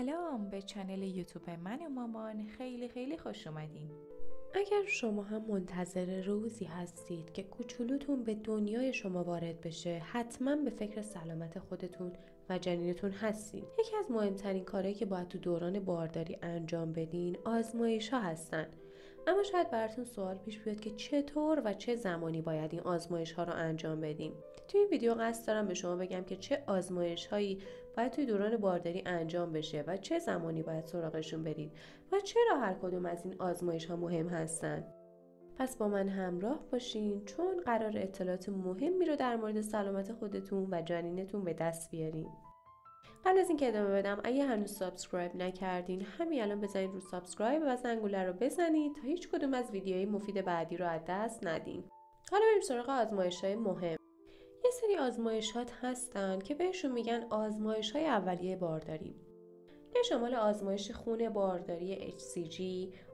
سلام به چنل یوتیوب من و مامان، خیلی خوش اومدین. اگر شما هم منتظر روزی هستید که کوچولوتون به دنیای شما وارد بشه، حتما به فکر سلامت خودتون و جنینتون هستین. یکی از مهمترین کارهایی که باید تو دوران بارداری انجام بدین آزمایش‌ها هستن. اما شاید براتون سوال پیش بیاد که چطور و چه زمانی باید این آزمایش‌ها رو انجام بدیم. توی این ویدیو قصد دارم به شما بگم که چه آزمایش‌هایی باید توی دوران بارداری انجام بشه و چه زمانی باید سراغشون برید و چرا هر کدوم از این آزمایش‌ها مهم هستن. پس با من همراه باشین چون قرار اطلاعات مهمی رو در مورد سلامت خودتون و جنینتون به دست بیارین. قبل از اینکه ادامه بدم، اگه هنوز سابسکرایب نکردین همین الان بزنید رو سابسکرایب و زنگوله رو بزنید تا هیچ کدوم از ویدیوهای مفید بعدی رو از دست ندین. حالا بریم سراغ آزمایش‌های مهم. یه سری آزمایشات هستن که بهشون میگن آزمایش‌های اولیه بارداری. که شامل آزمایش خون بارداری HCG،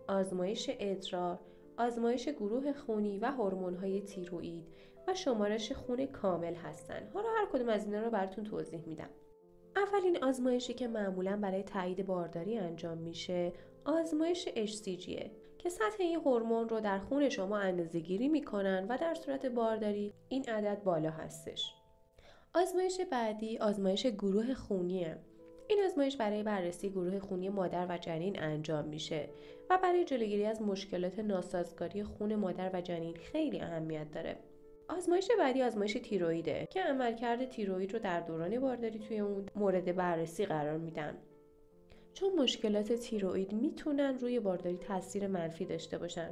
آزمایش ادرار، آزمایش گروه خونی و هورمون‌های تیروئید و شمارش خون کامل هستن. حالا هر کدوم از اینا رو براتون توضیح میدم. اولین آزمایشی که معمولاً برای تایید بارداری انجام میشه آزمایش HCGه که سطح این هورمون رو در خون شما اندازه‌گیری میکنن و در صورت بارداری این عدد بالا هستش. آزمایش بعدی آزمایش گروه خونیه. این آزمایش برای بررسی گروه خونی مادر و جنین انجام میشه و برای جلوگیری از مشکلات ناسازگاری خون مادر و جنین خیلی اهمیت داره. آزمایش بعدی آزمایش تیروئیده که عملکرد تیروئید رو در دوران بارداری توی اون مورد بررسی قرار میدن. چون مشکلات تیروئید میتونن روی بارداری تاثیر منفی داشته باشن.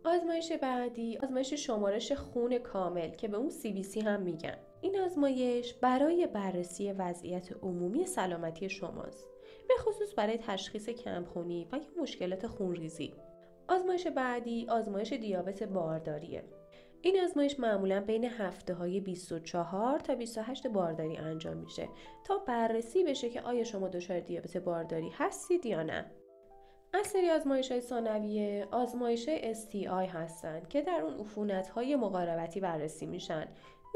آزمایش بعدی آزمایش شمارش خون کامل که به اون CBC هم میگن. این آزمایش برای بررسی وضعیت عمومی سلامتی شماست، به خصوص برای تشخیص کمخونی و یا مشکلات خونریزی. آزمایش بعدی آزمایش دیابت بارداریه. این آزمایش معمولا بین هفته‌های 24 تا 28 بارداری انجام میشه تا بررسی بشه که آیا شما دچار دیابت بارداری هستید یا نه. از سری آزمایش‌های ثانویه آزمایش‌های STI هستن که در اون عفونت‌های مقاربتی بررسی میشن،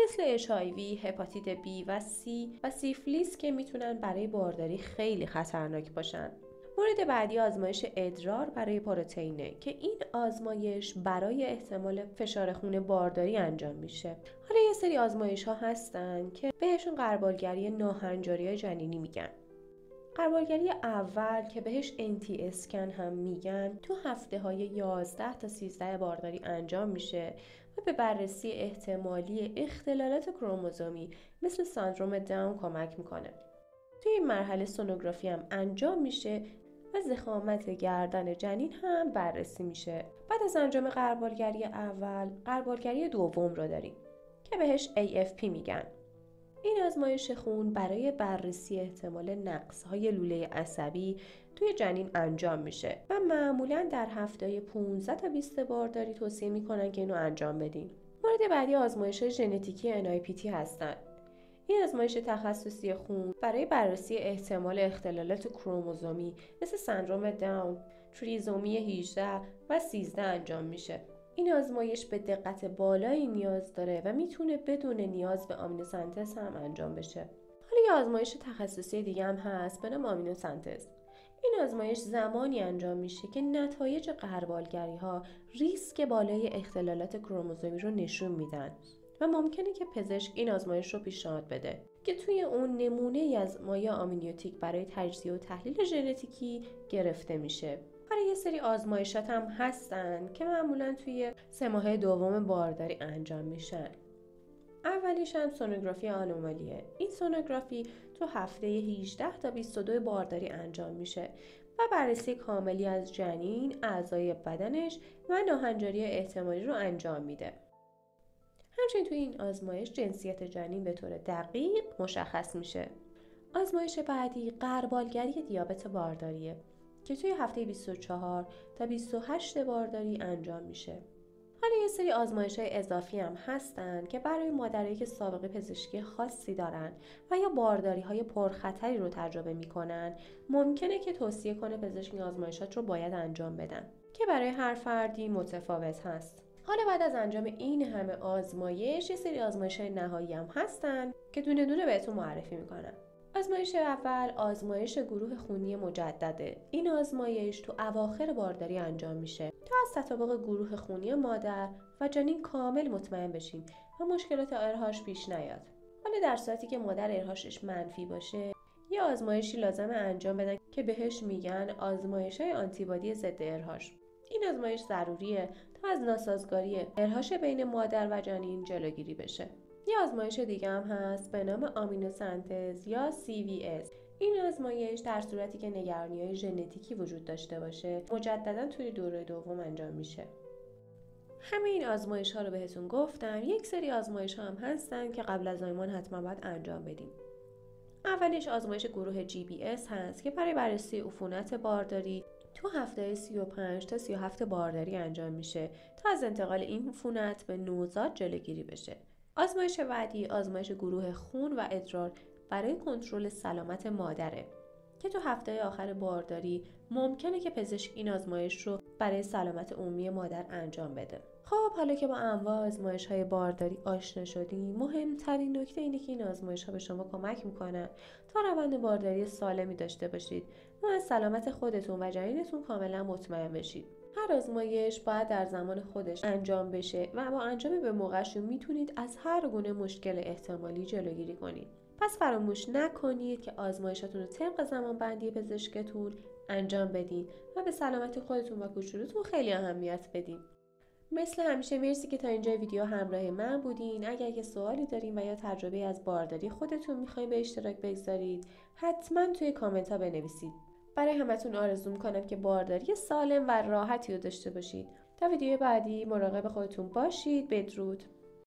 مثل HIV، هپاتیت B و C و سیفلیس که میتونن برای بارداری خیلی خطرناک باشن. مورد بعدی آزمایش ادرار برای پروتئینه که این آزمایش برای احتمال فشار خون بارداری انجام میشه. حالا یه سری آزمایش‌ها هستن که بهشون غربالگری ناهنجاری‌های جنینی میگن. غربالگری اول که بهش NT اسکن هم میگن تو هفته‌های 11 تا 13 بارداری انجام میشه و به بررسی احتمالی اختلالات کروموزومی مثل سندروم داون کمک میکنه. توی این مرحله سونوگرافی هم انجام میشه و ضخامت گردن جنین هم بررسی میشه. بعد از انجام غربالگری اول، غربالگری دوم رو داریم که بهش AFP میگن. این آزمایش خون برای بررسی احتمال نقص‌های لوله عصبی توی جنین انجام میشه و معمولاً در هفته 15 تا 20 بارداری توصیه میکنن که اینو انجام بدین. مورد بعدی آزمایش ژنتیکی NIPT هستن. این آزمایش تخصصی خون برای بررسی احتمال اختلالات کروموزومی مثل سندروم داون، تریزومی 18 و 13 انجام میشه. این آزمایش به دقت بالایی نیاز داره و میتونه بدون نیاز به آمینوسنتز هم انجام بشه. حالا یه آزمایش تخصصی دیگه هم هست به نام آمینوسنتز. این آزمایش زمانی انجام میشه که نتایج غربالگری ها ریسک بالای اختلالات کروموزومی رو نشون میدن و ممکنه که پزشک این آزمایش رو پیشنهاد بده که توی اون نمونه از مایع آمنیوتیک برای تجزیه و تحلیل ژنتیکی گرفته میشه. برای یه سری آزمایشات هم هستن که معمولا توی 3 ماه دوم بارداری انجام میشن. اولیش هم سونوگرافی آنومالیه. این سونوگرافی تو هفته 18 تا 22 بارداری انجام میشه و بررسی کاملی از جنین، اعضای بدنش و ناهنجاری احتمالی رو انجام میده. همچنین توی این آزمایش جنسیت جنین به طور دقیق مشخص میشه. آزمایش بعدی غربالگری دیابت بارداریه که توی هفته 24 تا 28 بارداری انجام میشه. حالا یه سری آزمایش‌های اضافی هم هستن که برای مادرایی که سابقه پزشکی خاصی دارن و یا بارداری‌های پرخطری رو تجربه میکنن ممکنه که توصیه کنه پزشک این آزمایشات رو باید انجام بدن که برای هر فردی متفاوت هست. حالا بعد از انجام این همه آزمایش یه سری آزمایش‌های نهایی هم هستن که دونه دونه بهتون معرفی میکنم. آزمایش اول آزمایش گروه خونی مجدده. این آزمایش تو اواخر بارداری انجام میشه تا از تطابق گروه خونی مادر و جنین کامل مطمئن بشیم و مشکلات ارهاش پیش نیاد. حالا در صورتی که مادر ارهاشش منفی باشه، یه آزمایشی لازمه انجام بدن که بهش میگن آزمایش‌های آنتیبادی ضد ارهاش. این آزمایش ضروریه تا از ناسازگاری ارهاش بین مادر و جنین جلوگیری بشه. یه آزمایش دیگه هم هست به نام آمینوسنتز یا CVS. این آزمایش در صورتی که نگرانی‌های ژنتیکی وجود داشته باشه، مجددا توی دوره دوم انجام میشه. همه این آزمایش ها رو بهتون گفتم. یک سری آزمایش ها هم هستن که قبل از زایمان حتما باید انجام بدیم. اولش آزمایش گروه GBS هست که برای بررسی عفونت بارداری تو هفته 35 تا 37 بارداری انجام میشه تا از انتقال این عفونت به نوزاد جلوگیری بشه. آزمایش بعدی آزمایش گروه خون و ادرار برای کنترل سلامت مادره که تو هفته آخر بارداری ممکنه که پزشک این آزمایش رو برای سلامت عمومی مادر انجام بده. خب حالا که با انواع آزمایش‌های بارداری آشنا شدیم، مهمترین نکته اینه که این آزمایش‌ها به شما کمک میکنن تا روند بارداری سالمی داشته باشید و از سلامت خودتون و جنینتون کاملا مطمئن بشید. هر آزمایش باید در زمان خودش انجام بشه و با انجام به موقعش میتونید از هر گونه مشکل احتمالی جلوگیری کنید. پس فراموش نکنید که آزمایشاتون رو طبق زمانبندی پزشکتون انجام بدین و به سلامت خودتون و کوچولوتون خیلی اهمیت بدین. مثل همیشه مرسی که تا اینجا ویدیو همراه من بودین. اگر که سوالی دارین و یا تجربه از بارداری خودتون میخواین به اشتراک بگذارید، حتما توی کامنت ها بنویسید. برای همتون آرزو میکنم که بارداری سالم و راحتی رو داشته باشید. تا ویدیو بعدی مراقب خودتون باشید. بدرود.